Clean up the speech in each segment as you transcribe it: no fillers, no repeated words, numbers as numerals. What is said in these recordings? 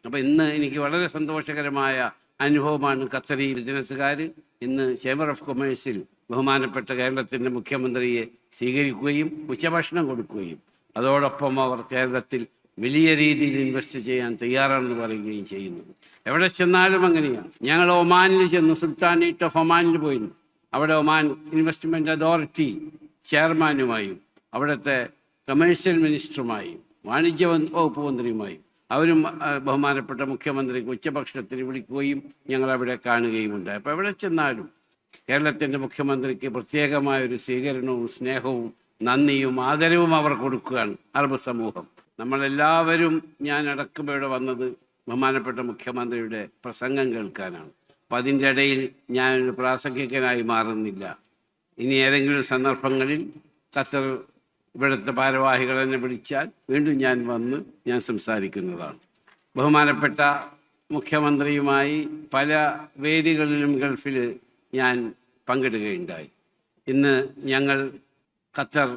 അപ്പോൾ ഇന്ന് എനിക്ക് വളരെ സന്തോഷകരമായ അനുഭവമാണ്. ഖത്തറി ബിസിനസ്സുകാർ ഇന്ന് ചേംബർ ഓഫ് കൊമേഴ്സിൽ ബഹുമാനപ്പെട്ട കേരളത്തിൻ്റെ മുഖ്യമന്ത്രിയെ സ്വീകരിക്കുകയും ഉച്ചഭക്ഷണം കൊടുക്കുകയും അതോടൊപ്പം അവർ കേരളത്തിൽ വലിയ രീതിയിൽ ഇൻവെസ്റ്റ് ചെയ്യാൻ തയ്യാറാണെന്ന് പറയുകയും ചെയ്യുന്നു. എവിടെ ചെന്നാലും അങ്ങനെയാണ്. ഞങ്ങൾ ഒമാനിൽ ചെന്നു, സുൽത്താനേറ്റ് ഓഫ് ഒമാനിൽ പോയിരുന്നു. അവിടെ ഒമാൻ ഇൻവെസ്റ്റ്മെൻറ്റ് അതോറിറ്റി ചെയർമാനുമായും അവിടുത്തെ കമേഴ്ഷ്യൽ മിനിസ്റ്ററുമായും വാണിജ്യ വകുപ്പ് മന്ത്രിയുമായും അവരും ബഹുമാനപ്പെട്ട മുഖ്യമന്ത്രിക്ക് ഉച്ചഭക്ഷണത്തിന് വിളിക്കുകയും ഞങ്ങളവിടെ കാണുകയും ഉണ്ടായി. അപ്പോൾ എവിടെ ചെന്നാലും കേരളത്തിൻ്റെ മുഖ്യമന്ത്രിക്ക് പ്രത്യേകമായൊരു സ്വീകരണവും സ്നേഹവും നന്ദിയും ആദരവും അവർ കൊടുക്കുകയാണ് അറബ് സമൂഹം. നമ്മളെല്ലാവരും ഞാൻ അടക്കം ഇവിടെ വന്നത് ബഹുമാനപ്പെട്ട മുഖ്യമന്ത്രിയുടെ പ്രസംഗം കേൾക്കാനാണ്. അപ്പം അതിൻ്റെ ഇടയിൽ ഞാനൊരു പ്രാസംഗികനായി മാറുന്നില്ല. ഇനി ഏതെങ്കിലും സന്ദർഭങ്ങളിൽ ഖത്തർ ഇവിടുത്തെ ഭാരവാഹികൾ എന്നെ വിളിച്ചാൽ വീണ്ടും ഞാൻ സംസാരിക്കുന്നതാണ്. ബഹുമാനപ്പെട്ട മുഖ്യമന്ത്രിയുമായി പല വേദികളിലും ഗൾഫിൽ ഞാൻ പങ്കെടുക്കുകയുണ്ടായി. ഇന്ന് ഞങ്ങൾ ഖത്തർ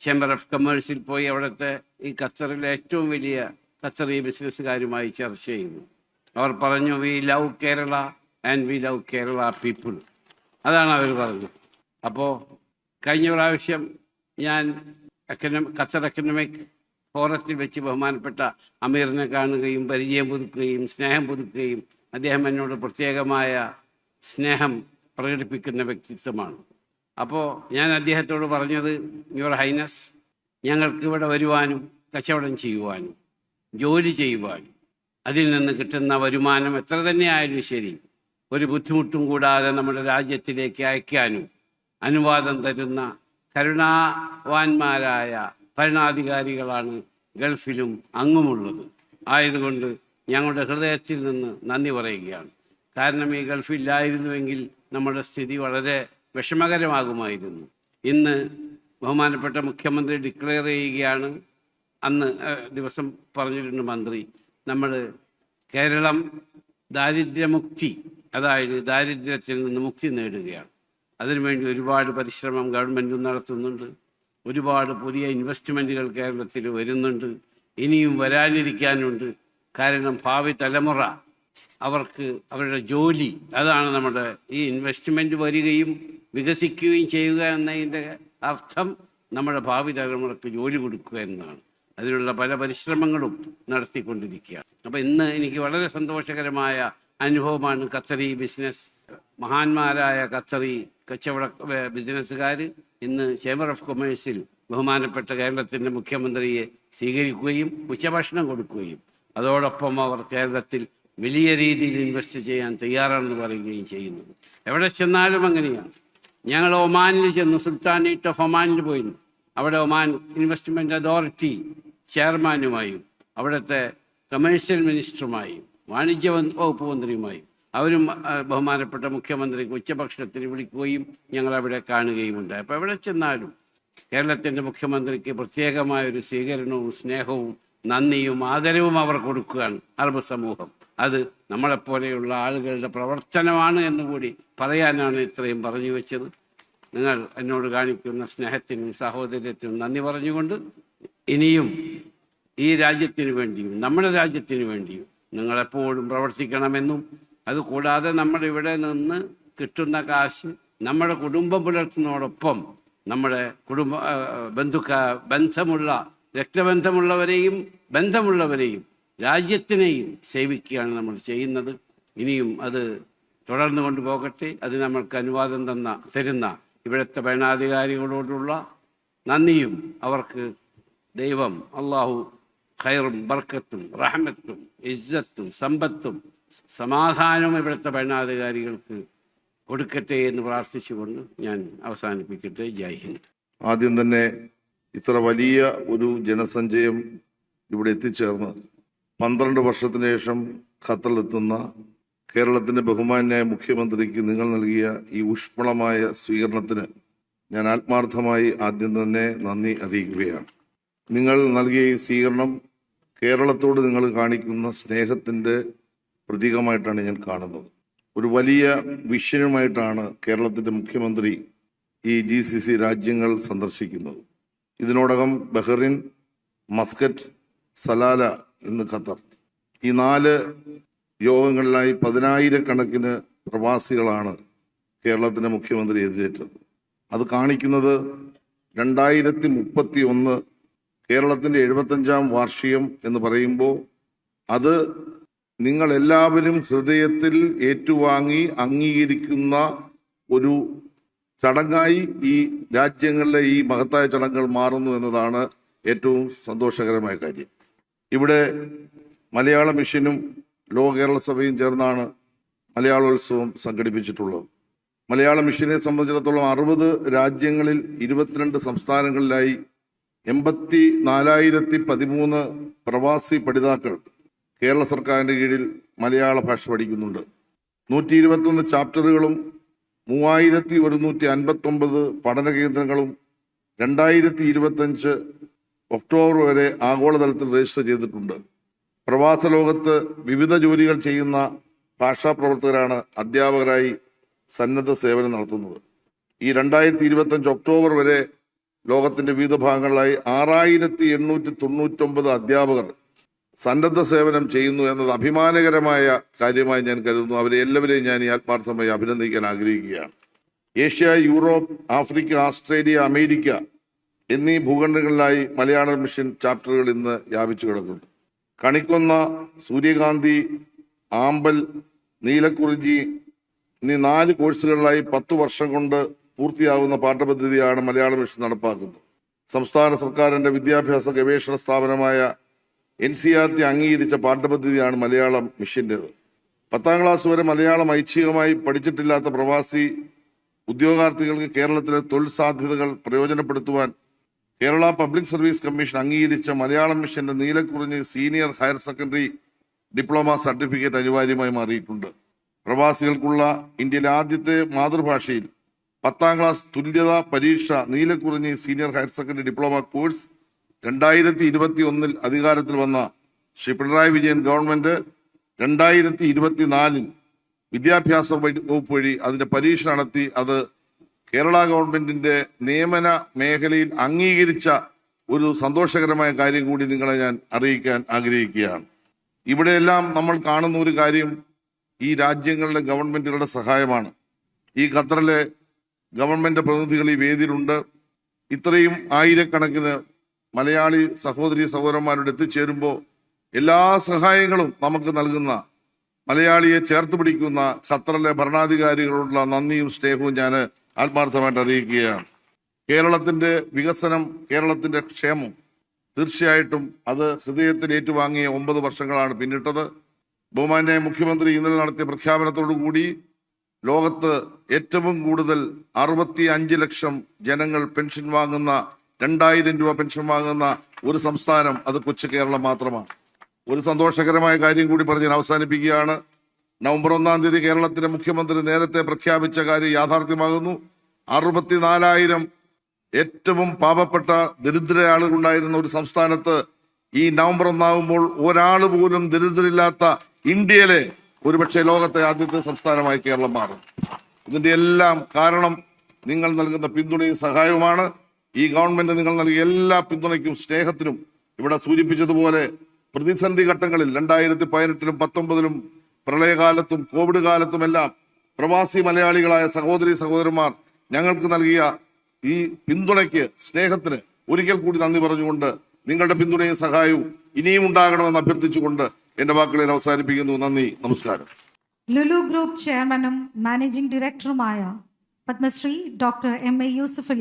ചേംബർ ഓഫ് കൊമേഴ്സിൽ പോയി അവിടുത്തെ ഈ ഖത്തറിലെ ഏറ്റവും വലിയ ഖത്തറി ബിസിനസ്സുകാരുമായി ചർച്ച ചെയ്തു. അവർ പറഞ്ഞു, we love Kerala and we love Kerala people. അതാണ് അവർ പറഞ്ഞത്. അപ്പോൾ കഴിഞ്ഞ പ്രാവശ്യം ഞാൻ ഖത്തർ എക്കണോമിക് ഫോറത്തിൽ വെച്ച് ബഹുമാനപ്പെട്ട അമീറിനെ കാണുകയും പരിചയം പുതുക്കുകയും സ്നേഹം പുതുക്കുകയും അദ്ദേഹം എന്നോട് പ്രത്യേകമായ സ്നേഹം പ്രകടിപ്പിക്കുന്ന വ്യക്തിത്വമാണ്. അപ്പോൾ ഞാൻ അദ്ദേഹത്തോട് പറഞ്ഞത്, യുവർ ഹൈനസ്, ഞങ്ങൾക്ക് ഇവിടെ വരുവാനും കച്ചവടം ചെയ്യുവാനും ജോലി ചെയ്യുവാനും അതിൽ നിന്ന് കിട്ടുന്ന വരുമാനം എത്ര തന്നെ ആയാലും ശരി ഒരു ബുദ്ധിമുട്ടും കൂടാതെ നമ്മുടെ രാജ്യത്തിലേക്ക് അയക്കാനും അനുവാദം തരുന്ന കരുണാവാന്മാരായ ഭരണാധികാരികളാണ് ഗൾഫിലും അങ്ങുമുള്ളത്. ആയതുകൊണ്ട് ഞങ്ങളുടെ ഹൃദയത്തിൽ നിന്ന് നന്ദി പറയുകയാണ്. കാരണം ഈ ഗൾഫില്ലായിരുന്നുവെങ്കിൽ നമ്മുടെ സ്ഥിതി വളരെ വിഷമകരമാകുമായിരുന്നു. ഇന്ന് ബഹുമാനപ്പെട്ട മുഖ്യമന്ത്രി ഡിക്ലെയർ ചെയ്യുകയാണ്, അന്ന് ദിവസം പറഞ്ഞിട്ടുണ്ട് മന്ത്രി, നമ്മൾ കേരളം ദാരിദ്ര്യമുക്തി, അതായത് ദാരിദ്ര്യത്തിൽ നിന്ന് മുക്തി നേടുകയാണ്. അതിനുവേണ്ടി ഒരുപാട് പരിശ്രമം ഗവൺമെൻറ് നടത്തുന്നുണ്ട്. ഒരുപാട് പുതിയ ഇൻവെസ്റ്റ്മെൻറ്റുകൾ കേരളത്തിൽ വരുന്നുണ്ട്, ഇനിയും വരാനിരിക്കാനുണ്ട്. കാരണം ഭാവി തലമുറ അവർക്ക് അവരുടെ ജോലി, അതാണ് നമ്മുടെ ഈ ഇൻവെസ്റ്റ്മെൻറ്റ് വരികയും വികസിക്കുകയും ചെയ്യുക എന്നതിൻ്റെ അർത്ഥം നമ്മുടെ ഭാവി തലമുറക്ക് ജോലി കൊടുക്കുക എന്നതാണ്. അതിനുള്ള പല പരിശ്രമങ്ങളും നടത്തിക്കൊണ്ടിരിക്കുകയാണ്. അപ്പോൾ ഇന്ന് എനിക്ക് വളരെ സന്തോഷകരമായ അനുഭവമാണ്. ഖത്തറി ബിസിനസ് മഹാന്മാരായ ഖത്തറി കച്ചവട ബിസിനസ്സുകാർ ഇന്ന് ചേംബർ ഓഫ് കൊമേഴ്സിൽ ബഹുമാനപ്പെട്ട കേരളത്തിൻ്റെ മുഖ്യമന്ത്രിയെ സ്വീകരിക്കുകയും ഉച്ചഭക്ഷണം കൊടുക്കുകയും അതോടൊപ്പം അവർ കേരളത്തിൽ വലിയ രീതിയിൽ ഇൻവെസ്റ്റ് ചെയ്യാൻ തയ്യാറാണെന്ന് പറയുകയും ചെയ്യുന്നു. എവിടെ ചെന്നാലും അങ്ങനെയാണ്. ഞങ്ങൾ ഒമാനിൽ ചെന്നു, സുൽത്താനേറ്റ് ഓഫ് ഒമാനിൽ പോയിരുന്നു. അവിടെ ഒമാൻ ഇൻവെസ്റ്റ്മെൻറ്റ് അതോറിറ്റി ചെയർമാനുമായും അവിടുത്തെ കമേഴ്ഷ്യൽ മിനിസ്റ്ററുമായും വാണിജ്യ വകുപ്പ് മന്ത്രിയുമായും അവരും ബഹുമാനപ്പെട്ട മുഖ്യമന്ത്രിക്ക് ഉച്ചഭക്ഷണത്തിന് വിളിക്കുകയും ഞങ്ങളവിടെ കാണുകയും ഉണ്ടായി. അപ്പോൾ എവിടെ ചെന്നാലും കേരളത്തിൻ്റെ മുഖ്യമന്ത്രിക്ക് പ്രത്യേകമായൊരു സ്വീകരണവും സ്നേഹവും നന്ദിയും ആദരവും അവർ കൊടുക്കുകയാണ് അറബ് സമൂഹം. അത് നമ്മളെപ്പോലെയുള്ള ആളുകളുടെ പ്രവർത്തനമാണ് എന്നുകൂടി പറയാനാണ് ഇത്രയും പറഞ്ഞു വെച്ചത്. നിങ്ങൾ എന്നോട് കാണിക്കുന്ന സ്നേഹത്തിനും സഹോദര്യത്തിനും നന്ദി പറഞ്ഞുകൊണ്ട് ഇനിയും ഈ രാജ്യത്തിന് വേണ്ടിയും നമ്മുടെ രാജ്യത്തിന് വേണ്ടിയും നിങ്ങളെപ്പോഴും പ്രവർത്തിക്കണമെന്നും, അതുകൂടാതെ നമ്മളിവിടെ നിന്ന് കിട്ടുന്ന കാശ് നമ്മുടെ കുടുംബം പുലർത്തുന്നതോടൊപ്പം നമ്മുടെ ബന്ധമുള്ള രക്തബന്ധമുള്ളവരെയും ബന്ധമുള്ളവരെയും രാജ്യത്തിനെയും സേവിക്കുകയാണ് നമ്മൾ ചെയ്യുന്നത്. ഇനിയും അത് തുടർന്നു കൊണ്ടുപോകട്ടെ. അത് നമ്മൾക്ക് അനുവാദം തരുന്ന ഇവിടുത്തെ ഭരണാധികാരികളോടുള്ള നന്ദിയും അവർക്ക് ദൈവം അള്ളാഹു ഖൈറും ബർക്കത്തും റഹ്മത്തും ഇസ്സത്തും സമ്പത്തും സമാധാനവും ഇവിടുത്തെ ഭരണാധികാരികൾക്ക് കൊടുക്കട്ടെ എന്ന് പ്രാർത്ഥിച്ചുകൊണ്ട് ഞാൻ അവസാനിപ്പിക്കട്ടെ. ജയ് ഹിന്ദ്. ആദ്യം തന്നെ ഇത്ര വലിയ ഒരു ജനസഞ്ചയം ഇവിടെ എത്തിച്ചേർന്ന് 12 വർഷത്തിന് ശേഷം ഖത്തറിലെത്തുന്ന കേരളത്തിൻ്റെ ബഹുമാന്യായ മുഖ്യമന്ത്രിക്ക് നിങ്ങൾ നൽകിയ ഈ ഊഷ്മളമായ സ്വീകരണത്തിന് ഞാൻ ആത്മാർത്ഥമായി ആദ്യം തന്നെ നന്ദി അറിയിക്കുകയാണ്. നിങ്ങൾ നൽകിയ ഈ സ്വീകരണം കേരളത്തോട് നിങ്ങൾ കാണിക്കുന്ന സ്നേഹത്തിൻ്റെ പ്രതീകമായിട്ടാണ് ഞാൻ കാണുന്നത്. ഒരു വലിയ വിഷനുമായിട്ടാണ് കേരളത്തിൻ്റെ മുഖ്യമന്ത്രി ഈ GCC രാജ്യങ്ങൾ സന്ദർശിക്കുന്നത്. ഇതിനോടകം ബഹ്റിൻ, മസ്കറ്റ്, സലാല, ഇന്ന് ഖത്തർ, ഈ 4 യോഗങ്ങളിലായി 10,000-കണക്കിന് പ്രവാസികളാണ് കേരളത്തിൻ്റെ മുഖ്യമന്ത്രി എതിരേറ്റത്. അത് കാണിക്കുന്നത് 2031 കേരളത്തിൻ്റെ 75-ാം വാർഷികം എന്ന് പറയുമ്പോൾ അത് നിങ്ങളെല്ലാവരും ഹൃദയത്തിൽ ഏറ്റുവാങ്ങി അംഗീകരിക്കുന്ന ഒരു ചടങ്ങായി ഈ രാജ്യങ്ങളിലെ ഈ മഹത്തായ ചടങ്ങുകൾ മാറുന്നു എന്നതാണ് ഏറ്റവും സന്തോഷകരമായ കാര്യം. ഇവിടെ മലയാള മിഷനും ലോക കേരള സഭയും ചേർന്നാണ് മലയാളോത്സവം സംഘടിപ്പിച്ചിട്ടുള്ളത്. മലയാള മിഷനെ സംബന്ധിച്ചിടത്തോളം 60 രാജ്യങ്ങളിൽ 22 സംസ്ഥാനങ്ങളിലായി 84,013 പ്രവാസി പഠിതാക്കൾ കേരള സർക്കാരിൻ്റെ കീഴിൽ മലയാള ഭാഷ പഠിക്കുന്നുണ്ട്. 121 ചാപ്റ്ററുകളും 3,159 പഠന കേന്ദ്രങ്ങളും 2025 ഒക്ടോബർ വരെ ആഗോളതലത്തിൽ രജിസ്റ്റർ ചെയ്തിട്ടുണ്ട്. പ്രവാസ ലോകത്ത് വിവിധ ജോലികൾ ചെയ്യുന്ന ഭാഷാ പ്രവർത്തകരാണ് അധ്യാപകരായി സന്നദ്ധ സേവനം നടത്തുന്നത്. ഈ 2025 ഒക്ടോബർ വരെ ലോകത്തിന്റെ വിവിധ ഭാഗങ്ങളിലായി 6,899 അധ്യാപകർ സന്നദ്ധ സേവനം ചെയ്യുന്നു എന്നത് അഭിമാനകരമായ കാര്യമായി ഞാൻ കരുതുന്നു. അവരെ എല്ലാവരെയും ഞാൻ ഈ ആത്മാർത്ഥമായി അഭിനന്ദിക്കാൻ ആഗ്രഹിക്കുകയാണ്. Asia, Europe, Africa, Australia, America എന്നീ ഭൂഖണ്ഡങ്ങളിലായി മലയാള മിഷൻ ചാപ്റ്ററുകൾ ഇന്ന് വ്യാപിച്ചു കിടക്കുന്നു. കണിക്കൊന്ന, സൂര്യകാന്തി, ആമ്പൽ, നീലക്കുറിഞ്ചി എന്നീ 4 കോഴ്സുകളിലായി 10 വർഷം കൊണ്ട് പൂർത്തിയാകുന്ന പാഠപദ്ധതിയാണ് മലയാള മിഷൻ നടപ്പാക്കുന്നത്. സംസ്ഥാന സർക്കാരിന്റെ വിദ്യാഭ്യാസ ഗവേഷണ സ്ഥാപനമായ NCERT അംഗീകരിച്ച പാഠപദ്ധതിയാണ് മലയാളം മിഷൻ്റെത്. 10ാം ക്ലാസ് വരെ മലയാളം ഐച്ഛികമായി പഠിച്ചിട്ടില്ലാത്ത പ്രവാസി ഉദ്യോഗാർത്ഥികൾക്ക് കേരളത്തിലെ തൊഴിൽ സാധ്യതകൾ പ്രയോജനപ്പെടുത്തുവാൻ കേരള പബ്ലിക് സർവീസ് കമ്മീഷൻ അംഗീകരിച്ച മലയാളം മിഷന്റെ Neelakurinji senior higher secondary diploma certificate അനിവാര്യമായി മാറിയിട്ടുണ്ട്. പ്രവാസികൾക്കുള്ള ഇന്ത്യയിലെ ആദ്യത്തെ മാതൃഭാഷയിൽ 10ാം ക്ലാസ് തുല്യതാ പരീക്ഷ Neelakurinji senior higher secondary diploma course 2021 അധികാരത്തിൽ വന്ന ശ്രീ പിണറായി വിജയൻ ഗവൺമെന്റ് 2024 വിദ്യാഭ്യാസ വകുപ്പ് വഴി അതിന്റെ പരീക്ഷ നടത്തി അത് കേരള ഗവൺമെന്റിന്റെ നിയമന മേഖലയിൽ അംഗീകരിച്ച ഒരു സന്തോഷകരമായ കാര്യം കൂടി നിങ്ങളെ ഞാൻ അറിയിക്കാൻ ആഗ്രഹിക്കുകയാണ്. ഇവിടെയെല്ലാം നമ്മൾ കാണുന്ന ഒരു കാര്യം ഈ രാജ്യങ്ങളുടെ ഗവൺമെന്റുകളുടെ സഹായമാണ്. ഈ ഖത്തറിലെ ഗവൺമെന്റ് പ്രതിനിധികൾ ഈ വേദിയിലുണ്ട്. ഇത്രയും ആയിരക്കണക്കിന് മലയാളി സഹോദരി സഹോദരന്മാരോട് എത്തിച്ചേരുമ്പോൾ എല്ലാ സഹായങ്ങളും നമുക്ക് നൽകുന്ന മലയാളിയെ ചേർത്ത് പിടിക്കുന്ന ഖത്തറിലെ ഭരണാധികാരികളോടുള്ള നന്ദിയും സ്നേഹവും ഞാൻ ആത്മാർത്ഥമായിട്ട് അറിയിക്കുകയാണ്. കേരളത്തിന്റെ വികസനം, കേരളത്തിന്റെ ക്ഷേമം തീർച്ചയായിട്ടും അത് ഹൃദയത്തിൽ ഏറ്റുവാങ്ങിയ 9 വർഷങ്ങളാണ് പിന്നിട്ടത്. ബഹുമാന്യ മുഖ്യമന്ത്രി ഇന്നലെ നടത്തിയ പ്രഖ്യാപനത്തോടു കൂടി ലോകത്ത് ഏറ്റവും കൂടുതൽ 65 ലക്ഷം ജനങ്ങൾ പെൻഷൻ വാങ്ങുന്ന 2,000 രൂപ പെൻഷൻ വാങ്ങുന്ന ഒരു സംസ്ഥാനം അത് കൊച്ചു കേരളം മാത്രമാണ്. ഒരു സന്തോഷകരമായ കാര്യം കൂടി പറഞ്ഞ് ഞാൻ അവസാനിപ്പിക്കുകയാണ്. നവംബർ 1-ാം തീയതി കേരളത്തിലെ മുഖ്യമന്ത്രി നേരത്തെ പ്രഖ്യാപിച്ച കാര്യം യാഥാർത്ഥ്യമാകുന്നു. 64,000 ഏറ്റവും പാവപ്പെട്ട ദരിദ്ര ആളുകളുണ്ടായിരുന്ന ഒരു സംസ്ഥാനത്ത് ഈ നവംബർ 1 ഒരാൾ പോലും ദരിദ്രരില്ലാത്ത ഇന്ത്യയിലെ ഒരുപക്ഷെ ലോകത്തെ ആദ്യത്തെ സംസ്ഥാനമായി കേരളം മാറും. ഇതിന്റെ എല്ലാം കാരണം നിങ്ങൾ നൽകുന്ന പിന്തുണയും സഹായവുമാണ്. ഈ ഗവൺമെന്റ് നിങ്ങൾ നൽകിയ എല്ലാ പിന്തുണയ്ക്കും സ്നേഹത്തിനും ഇവിടെ സൂചിപ്പിച്ചതുപോലെ പ്രതിസന്ധി ഘട്ടങ്ങളിൽ 2018-ലും 19-ലും പ്രളയകാലത്തും കോവിഡ് കാലത്തുമെല്ലാം പ്രവാസി മലയാളികളായ സഹോദരി സഹോദരന്മാർ ഞങ്ങൾക്ക് നൽകിയ ഈ പിന്തുണയ്ക്ക്, സ്നേഹത്തിന് ഒരിക്കൽ കൂടി നന്ദി പറഞ്ഞുകൊണ്ട് നിങ്ങളുടെ പിന്തുണയും സഹായവും ഇനിയും ഉണ്ടാകണമെന്ന് അഭ്യർത്ഥിച്ചുകൊണ്ട് എന്റെ വാക്കുകളെ അവസാനിപ്പിക്കുന്നു. നന്ദി, നമസ്കാരം. ലുലു ഗ്രൂപ്പ് ചെയർമാനും മാനേജിംഗ് ഡയറക്ടറുമായ പത്മശ്രീ ഡോക്ടർ M.A. യൂസഫ് അലി